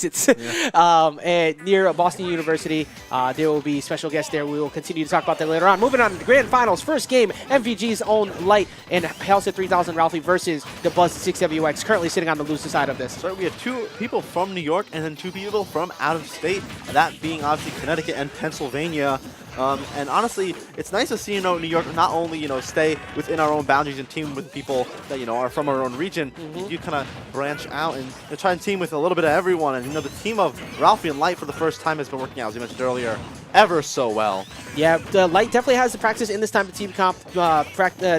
Massachusetts, and near Boston University. There will be special guests there. We will continue to talk about that later on. Moving on to the grand finals. First game, MVG's own Light and Hellset 3000 Ralphie versus Dabuz 6WX, currently sitting on the loser side of this. So we have 2 people from New York and then 2 people from out of state, that being obviously Connecticut and Pennsylvania. And honestly, it's nice to see, New York not only, stay within our own boundaries and team with people that, are from our own region. You kind of branch out and try and team with a little bit of everyone. And, the team of Ralphie and Light for the first time has been working out, as you mentioned earlier, ever so well. Yeah, the Light definitely has the practice in this time to team comp,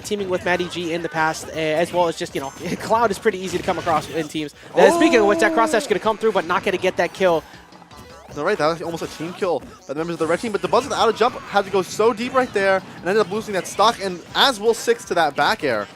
teaming with Maddie G in the past, as well as just, Cloud is pretty easy to come across in teams. Speaking of which, that cross dash is going to come through, but not going to get that kill. All right, that was almost a team kill by the members of the red team, but Dabuz with the out of jump had to go so deep right there and ended up losing that stock, and as will 6 to that back air.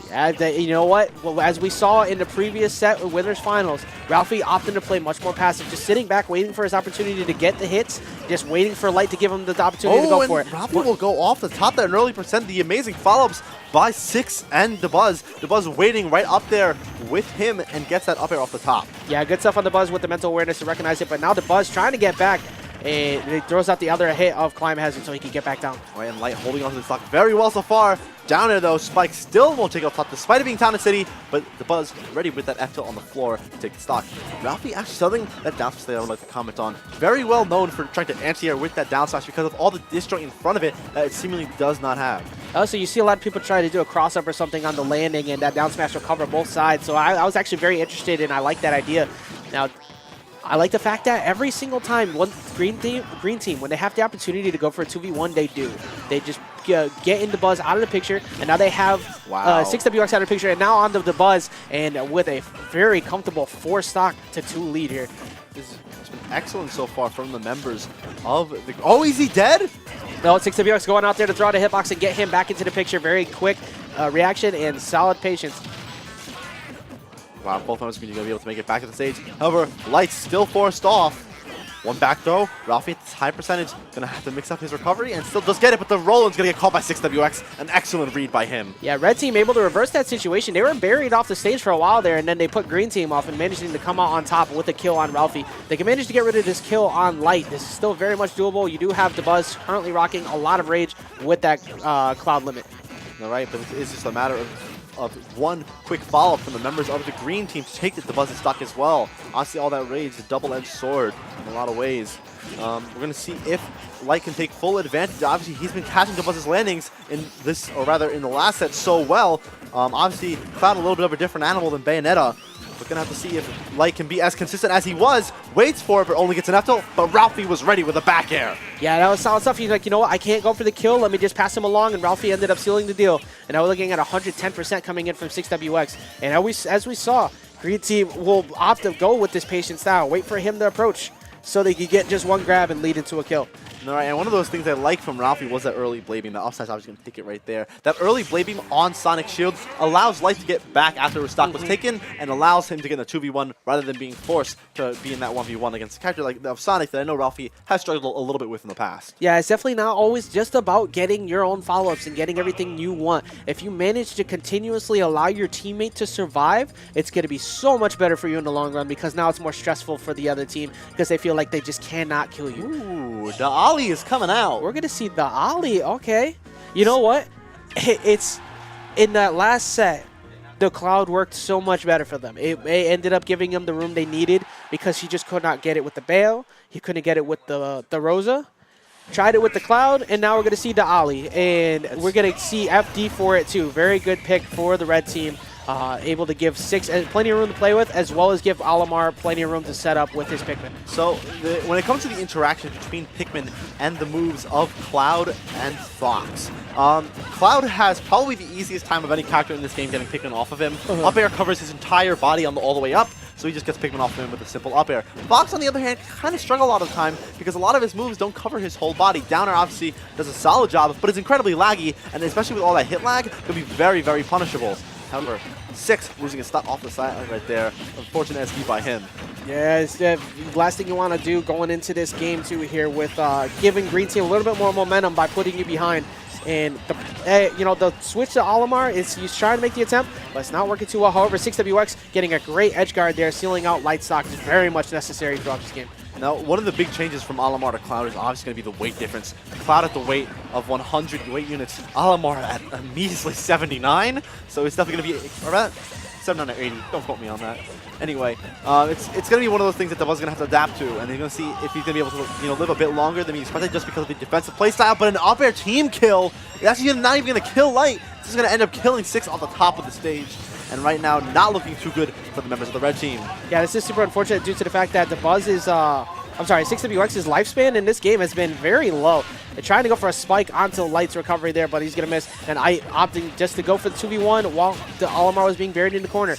Yeah, you know what? Well, as we saw in the previous set of Winners Finals, Ralphie opted to play much more passive, just sitting back, waiting for his opportunity to get the hits, just waiting for Light to give him the opportunity to go for it. Ralphie will go off the top there, an early percent. The amazing follow-ups by 6 and Dabuz. Dabuz waiting right up there with him and gets that up air off the top. Yeah, good stuff on Dabuz with the mental awareness to recognize it, but now Dabuz trying to get back. And it throws out the other hit of Climb Hazard so he can get back down. Right, and Light holding onto the stock very well so far. Down there though, Spike still won't take off top despite it being Town and City, but Dabuz ready with that F tilt on the floor to take the stock. Ralphie actually something that down smash I would like to comment on. Very well known for trying to anti-air with that down smash because of all the disjoint in front of it that it seemingly does not have. Also, you see a lot of people try to do a cross-up or something on the landing, and that down smash will cover both sides. So I was actually very interested, and I like that idea. Now, I like the fact that every single time one green team, when they have the opportunity to go for a 2v1, they do. They just get in Dabuz out of the picture, and now they have 6WX out of the picture, and now on the Dabuz, and with a very comfortable 4-stock to 2 lead here. This has been excellent so far from the members of the... Oh, is he dead? No, 6WX going out there to throw out a hitbox and get him back into the picture. Very quick reaction and solid patience. Wow, both members are going to be able to make it back to the stage. However, Light's still forced off. One back throw. Ralphie at this high percentage. Going to have to mix up his recovery and still does get it, but the Roland's going to get caught by 6WX. An excellent read by him. Yeah, red team able to reverse that situation. They were buried off the stage for a while there, and then they put green team off and managing to come out on top with a kill on Ralphie. They can manage to get rid of this kill on Light. This is still very much doable. You do have Dabuz currently rocking a lot of rage with that cloud limit. All right, but it's just a matter of one quick follow-up from the members of the green team to take the Dabuz stock as well. Honestly, all that rage, a double-edged sword in a lot of ways. We're going to see if Light can take full advantage. Obviously, he's been catching Dabuz's landings in this, or rather in the last set so well. Obviously, Cloud a little bit of a different animal than Bayonetta. We're going to have to see if Light can be as consistent as he was. Waits for it, but only gets an F tilt. But Ralphie was ready with a back air. Yeah, that was solid stuff. He's like, you know what? I can't go for the kill. Let me just pass him along. And Ralphie ended up sealing the deal. And now we're looking at 110% coming in from 6WX. And as we saw, green team will opt to go with this patient style. Wait for him to approach so they can get just one grab and lead into a kill. All right, and one of those things I like from Ralphie was that early blade beam. The offside's obviously going to take it right there. That early blade beam on Sonic Shield allows Light to get back after his stock was taken and allows him to get in a 2v1 rather than being forced to be in that 1v1 against a character like of Sonic that I know Ralphie has struggled a little bit with in the past. Yeah, it's definitely not always just about getting your own follow-ups and getting everything you want. If you manage to continuously allow your teammate to survive, it's going to be so much better for you in the long run because now it's more stressful for the other team because they feel like they just cannot kill you. Ooh, the Ollie is coming out. We're going to see the Ollie. Okay. You know what? It's in that last set, the Cloud worked so much better for them. It ended up giving him the room they needed because he just could not get it with the Bail. He couldn't get it with the Rosa. Tried it with the Cloud, and now we're going to see the Ollie. And we're going to see FD for it, too. Very good pick for the red team. Able to give 6 plenty of room to play with, as well as give Alamar plenty of room to set up with his Pikmin. So when it comes to the interaction between Pikmin and the moves of Cloud and Fox, Cloud has probably the easiest time of any character in this game getting Pikmin off of him. Up air covers his entire body all the way up, so he just gets Pikmin off of him with a simple up air. Fox, on the other hand, kind of struggle a lot of the time because a lot of his moves don't cover his whole body. Downer obviously does a solid job, but it's incredibly laggy, and especially with all that hit lag, can be very, very punishable. However, 6 losing a stop off the side right there. Unfortunate SD by him. Yeah, it's the last thing you want to do going into this game too here with giving Green Team a little bit more momentum by putting you behind. And the switch to Olimar he's trying to make the attempt, but it's not working too well. However, 6WX getting a great edge guard there, sealing out light stock is very much necessary throughout this game. Now, one of the big changes from Olimar to Cloud is obviously going to be the weight difference. Cloud at the weight of 100 weight units, Olimar at a measly 79. So it's definitely going to be around 79 or 80. Don't quote me on that. Anyway, it's going to be one of those things that Dabuz is going to have to adapt to, and he's going to see if he's going to be able to live a bit longer than he expected just because of the defensive playstyle. But an up air team kill, it's actually not even going to kill Light. This is going to end up killing 6 off the top of the stage. And right now, not looking too good for the members of the red team. Yeah, this is super unfortunate due to the fact that Dabuz is, 6WX's lifespan in this game has been very low. They're trying to go for a spike onto Light's recovery there, but he's going to miss. And I opting just to go for the 2v1 while the Olimar was being buried in the corner.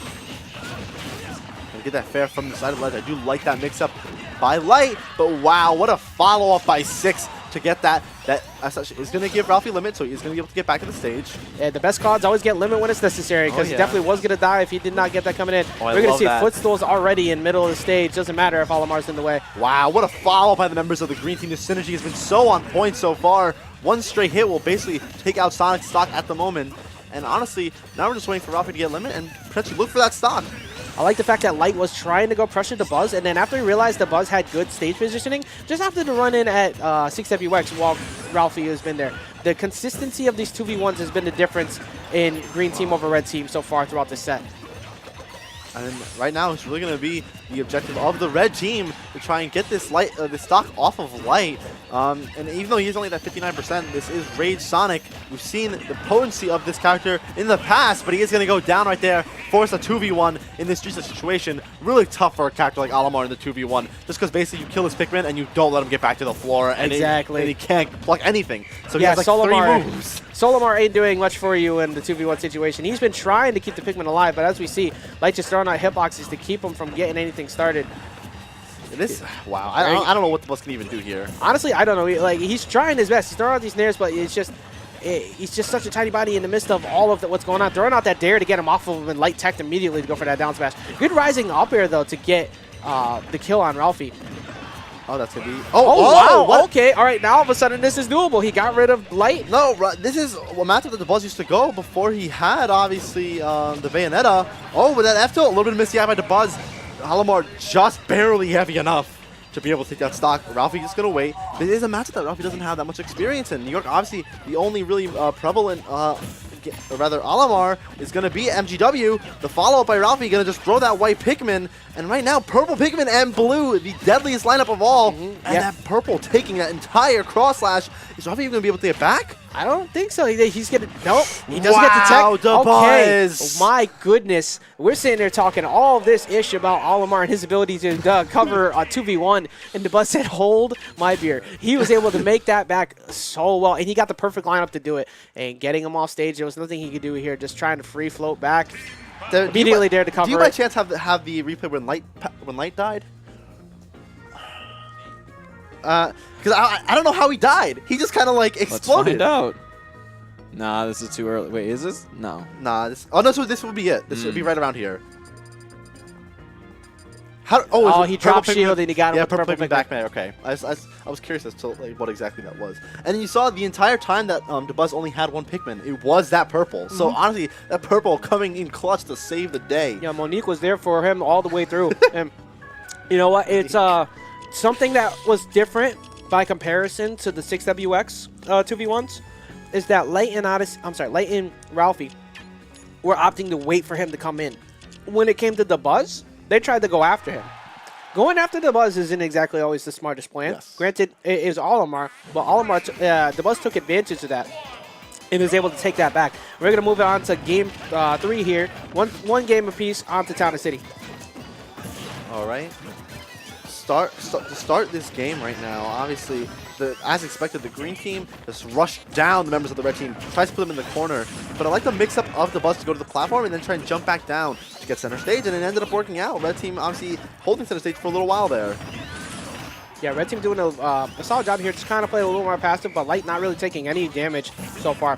Get that fair from the side of Light. I do like that mix-up by Light, but wow, what a follow-up by 6 to get that. That is going to give Ralphie limit, so he's going to be able to get back to the stage. Yeah, the best cards always get limit when it's necessary, because he definitely was going to die if he did not get that coming in. We're going to see footstools already in middle of the stage. Doesn't matter if Olimar's in the way. Wow, what a follow-up by the members of the green team. The synergy has been so on point so far. One straight hit will basically take out Sonic's stock at the moment. And honestly, now we're just waiting for Ralphie to get limit and potentially look for that stock. I like the fact that Light was trying to go pressure Dabuz, and then after he realized Dabuz had good stage positioning, just opted to run in at 6WX while Ralphie has been there. The consistency of these 2v1s has been the difference in green team over red team so far throughout this set. And right now, it's really going to be the objective of the red team to try and get this this stock off of Light. And even though he's only at 59%, this is Rage Sonic. We've seen the potency of this character in the past, but he is going to go down right there, force a 2v1 in this Streets situation. Really tough for a character like Olimar in the 2v1, just because basically you kill his Pikmin and you don't let him get back to the floor. And exactly. He can't pluck anything. So he yeah, has like Solimar, 3 moves. Solimar ain't doing much for you in the 2v1 situation. He's been trying to keep the Pikmin alive, but as we see, Light just throwing out hitboxes to keep him from getting anything started. Wow, I don't know what the Dabuz can even do here. Honestly, I don't know. He's trying his best. He's throwing out these nairs, but he's just such a tiny body in the midst of all of what's going on. Throwing out that dare to get him off of him and Light teched immediately to go for that down smash. Good rising up air, though, to get the kill on Ralphie. Oh, that's going to be... wow. What? Okay. All right. Now, all of a sudden, this is doable. He got rid of Light. No, this is a matchup that Dabuz used to go before he had, obviously, the Bayonetta. Oh, with that F-tilt, a little bit of missy eye by Dabuz. Olimar just barely heavy enough to be able to take that stock. Ralphie just going to wait. This is a matchup that Ralphie doesn't have that much experience in. New York, obviously, the only really prevalent... or rather, Olimar is going to be MGW. The follow-up by Ralphie going to just throw that white Pikmin. And right now, purple Pikmin and blue, the deadliest lineup of all. And that purple taking that entire cross slash. Is Ralphie even going to be able to get back? I don't think so. He's going to... Nope. He doesn't get the tech. Dabuz. Okay. My goodness. We're sitting there talking all this ish about Olimar and his ability to cover a 2v1. And Dabuz said, hold my beer. He was able to make that back so well. And he got the perfect lineup to do it. And getting him off stage, there was nothing he could do here. Just trying to free float back. Immediately dared to cover it. Do you by chance have the replay when Light died? Because I don't know how he died. He just kind of like exploded. Let's find out. Nah, this is too early. Wait, is this? No. Nah. Oh no. So this would be it. This would be right around here. How? He dropped shield and he got him with purple Pikmin back man. Okay. I was curious as to like, what exactly that was. And you saw the entire time that Dabuz only had 1 Pikmin. It was that purple. So honestly, that purple coming in clutch to save the day. Yeah, Monique was there for him all the way through. And you know what? It's something that was different by comparison to the 6WX 2v1s is that Light and Ralphie were opting to wait for him to come in. When it came to Dabuz, they tried to go after him. Going after Dabuz isn't exactly always the smartest plan. Yes. Granted, it is Olimar, but Dabuz took advantage of that and was able to take that back. We're going to move on to game 3 here. One game apiece on to Town and City. All right. To start this game right now, obviously, as expected, the green team just rushed down the members of the red team, tries to put them in the corner. But I like the mix-up of Dabuz to go to the platform and then try and jump back down to get center stage, and it ended up working out. Red team obviously holding center stage for a little while there. Yeah, red team doing a solid job here, just kind of playing a little more passive, but Light not really taking any damage so far.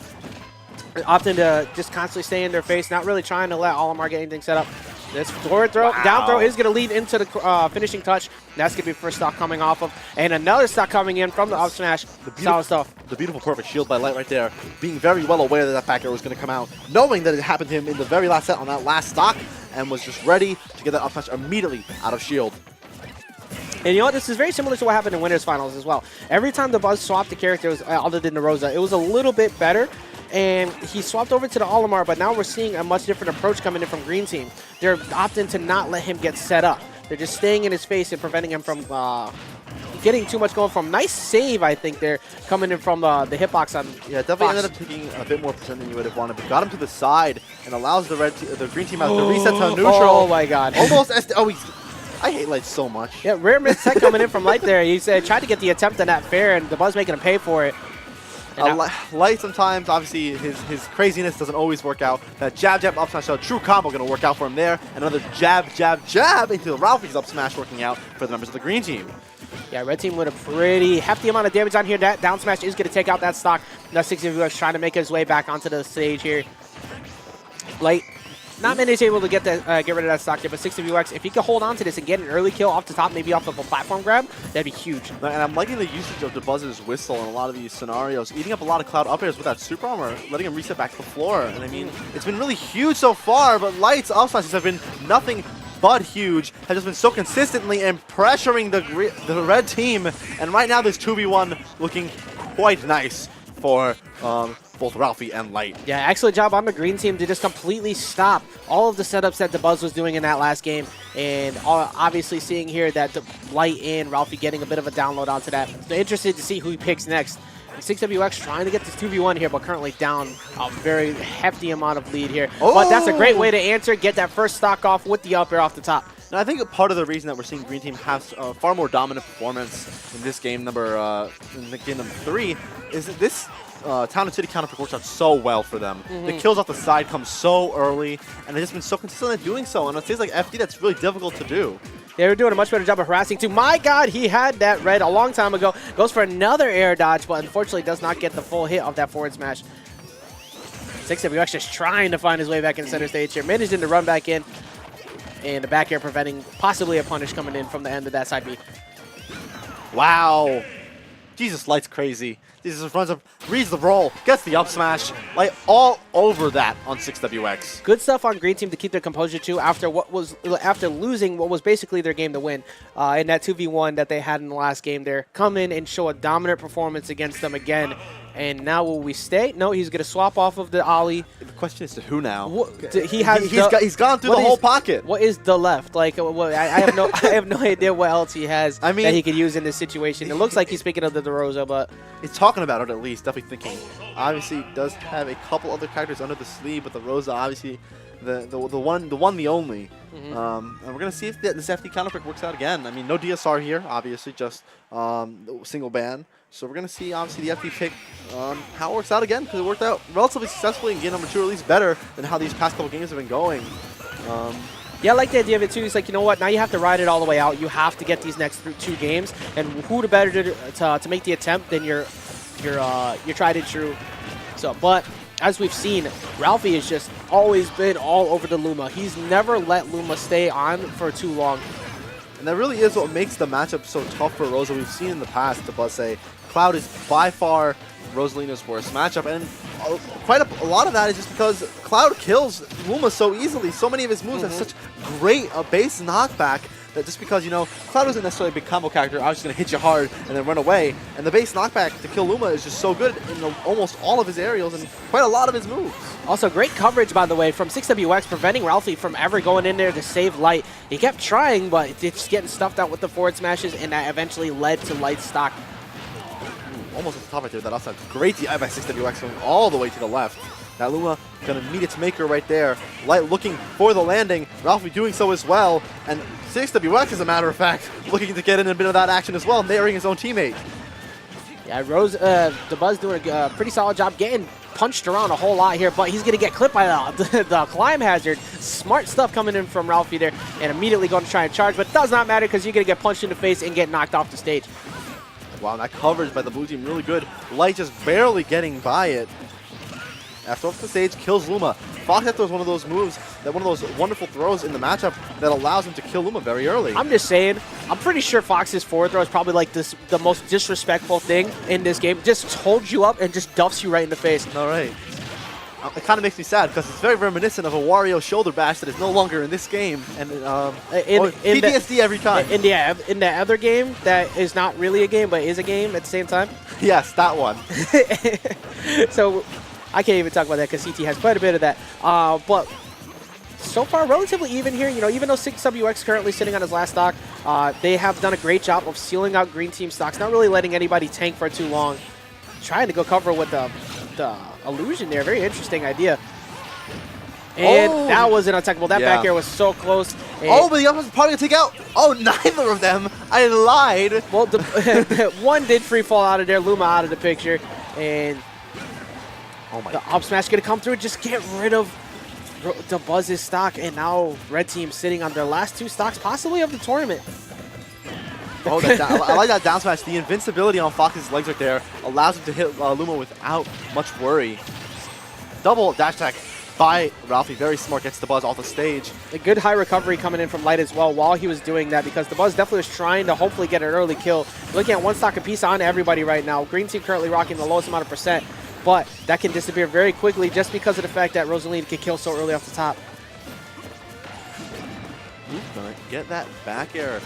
Opting to just constantly stay in their face, not really trying to let Olimar get anything set up. This forward throw, down throw is going to lead into the finishing touch. That's going to be first stock coming off of. And another stock coming in from the up smash. Solid stuff. The beautiful perfect shield by Light right there. Being very well aware that that back air was going to come out. Knowing that it happened to him in the very last set on that last stock. And was just ready to get that up smash immediately out of shield. And you know what? This is very similar to what happened in Winners Finals as well. Every time Dabuz swapped the characters, other than the Rosa, it was a little bit better. And he swapped over to the Olimar, but now we're seeing a much different approach coming in from Green Team. They're opting to not let him get set up. They're just staying in his face and preventing him from getting too much going from. Nice save, I think, they're coming in from the hitbox on Yeah, definitely ended up taking a bit more percent than you would have wanted, but got him to the side and allows the Green Team out to reset to neutral. Oh my god. Almost I hate Light so much. Yeah, rare mid set coming in from Light there. He said tried to get the attempt on that fair, and Dabuz making him pay for it. Light sometimes, obviously, his craziness doesn't always work out. That jab, up smash, a true combo going to work out for him there. Another jab into Ralphie's up smash working out for the members of the Green Team. Yeah, Red Team with a pretty hefty amount of damage on here. That down smash is going to take out that stock. Now 60VX trying to make his way back onto the stage here. Light not many is able to get rid of that stock there, but 60VX, if he could hold on to this and get an early kill off the top, maybe off of a platform grab, that'd be huge. And I'm liking the usage of Dabuz's whistle in a lot of these scenarios, eating up a lot of Cloud up airs with that super armor, letting him reset back to the floor. And I mean, it's been really huge so far, but Light's up smashes have been nothing but huge, has just been so consistently and pressuring the red team. And right now this 2v1 looking quite nice for both Ralphie and Light. Yeah, excellent job on the Green Team to just completely stop all of the setups that Dabuz was doing in that last game. And obviously seeing here that the Light and Ralphie getting a bit of a download onto that. So interested to see who he picks next. 6WX trying to get this 2v1 here, but currently down a very hefty amount of lead here. Oh! But that's a great way to answer, get that first stock off with the up air off the top. Now, I think part of the reason that we're seeing Green Team have far more dominant performance in this game number 3 is that this Town and City counter pick works out so well for them. The kills off the side come so early, and they've just been so consistent at doing so. And it feels like FD that's really difficult to do. They were doing a much better job of harassing too. My god, he had that red a long time ago. Goes for another air dodge, but unfortunately does not get the full hit of that forward smash. 6WX just trying to find his way back in center stage here. Managing to run back in. And the back air preventing possibly a punish coming in from the end of that side B. Wow. Jesus, Light's crazy. Jesus runs up, reads the roll, gets the up smash. Light all over that on 6WX. Good stuff on Green Team to keep their composure too after losing what was basically their game to win in that 2v1 that they had in the last game there. Come in and show a dominant performance against them again. And now will we stay? No, he's going to swap off of the Ollie. The question is to who now? He's gone through the whole pocket. What is the left? Like, I have no idea what else he has that he could use in this situation. It looks like he's picking up the DeRosa, but he's talking about it at least. Definitely thinking. Obviously, does have a couple other characters under the sleeve, but the Rosa obviously the one, the only. And we're gonna see if this FD counter pick works out again. I mean, no DSR here, obviously, just single ban. So we're gonna see obviously the FD pick how it works out again, because it worked out relatively successfully in game number 2, or at least better than how these past couple games have been going. Yeah, I like the idea of it too. It's like, you know what? Now you have to ride it all the way out. You have to get these next 2 games, and who the better to make the attempt than your tried and true. So, but as we've seen, Ralphie has just always been all over the Luma. He's never let Luma stay on for too long. And that really is what makes the matchup so tough for Rosa. We've seen in the past, Dabuz say, Cloud is by far Rosalina's worst matchup, and quite a lot of that is just because Cloud kills Luma so easily. So many of his moves have such great base knockback that just because, you know, Cloud isn't necessarily a big combo character, I was just going to hit you hard and then run away, and the base knockback to kill Luma is just so good in almost all of his aerials and quite a lot of his moves. Also, great coverage, by the way, from 6WX, preventing Ralphie from ever going in there to save Light. He kept trying, but it's just getting stuffed out with the forward smashes, and that eventually led to Light's stock. Almost at the top right there. That also great DI by 6WX going all the way to the left. That Luma going to meet its maker right there. Light looking for the landing. Ralphie doing so as well. And 6WX, as a matter of fact, looking to get in a bit of that action as well, marrying his own teammate. Yeah, Dabuz doing a pretty solid job getting punched around a whole lot here, but he's going to get clipped by the climb hazard. Smart stuff coming in from Ralphie there, and immediately going to try and charge, but it does not matter because you're going to get punched in the face and get knocked off the stage. Wow, that coverage by the blue team really good. Light just barely getting by it. After off the stage, kills Luma. Fox Hector is one of those moves one of those wonderful throws in the matchup that allows him to kill Luma very early. I'm just saying, I'm pretty sure Fox's forward throw is probably like the most disrespectful thing in this game. Just holds you up and just duffs you right in the face. All right. It kind of makes me sad because it's very reminiscent of a Wario shoulder bash that is no longer in this game, and PTSD every time. In the other game that is not really a game but is a game at the same time. Yes, that one. So I can't even talk about that because CT has quite a bit of that. But so far, relatively even here. You know, even though 6WX currently sitting on his last stock, they have done a great job of sealing out green team stocks, not really letting anybody tank for too long. Trying to go cover with the illusion there. Very interesting idea. And that was an untechable. That back air was so close. But the other was probably going to take out. Oh, neither of them. I lied. Well, one did free fall out of there. Luma out of the picture. And the up smash going to come through and just get rid of Dabuz's stock. And now red team sitting on their last 2 stocks, possibly of the tournament. Oh, I like that down smash. The invincibility on Fox's legs right there allows him to hit Luma without much worry. Double dash attack by Ralphie. Very smart. Gets Dabuz off the stage. A good high recovery coming in from Light as well while he was doing that, because Dabuz definitely was trying to hopefully get an early kill. Looking at 1 stock apiece on everybody right now. Green team currently rocking the lowest amount of %, but that can disappear very quickly just because of the fact that Rosalina can kill so early off the top. Gonna get that back air.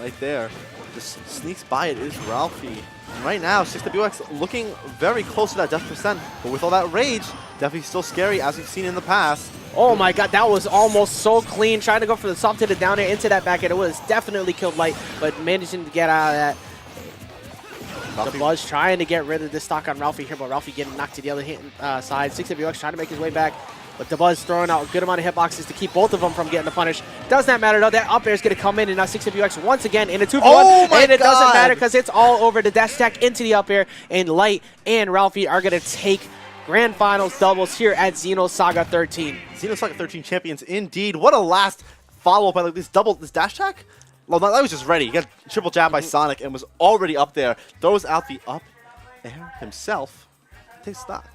Right there. Just sneaks by it is Ralphie. And right now, 6WX looking very close to that death %, but with all that rage, definitely still scary as we've seen in the past. Oh my god, that was almost so clean. Trying to go for the soft to the down air into that back air. It was definitely killed Light, but managing to get out of that. Dabuz trying to get rid of this stock on Ralphie here, but Ralphie getting knocked to the other side. 6WX trying to make his way back. But Dabuz throwing out a good amount of hitboxes to keep both of them from getting the punish. Does not matter though. That up air is going to come in, and now 6WX once again in a 2v1. And it doesn't matter because it's all over. The dash attack into the up air, and Light and Ralphie are going to take Grand Finals doubles here at XenoSaga 13. XenoSaga 13 champions indeed. What a last follow-up by like this dash attack. Well, that was just ready. He got triple jab by Sonic and was already up there. Throws out the up air himself. Takes stock.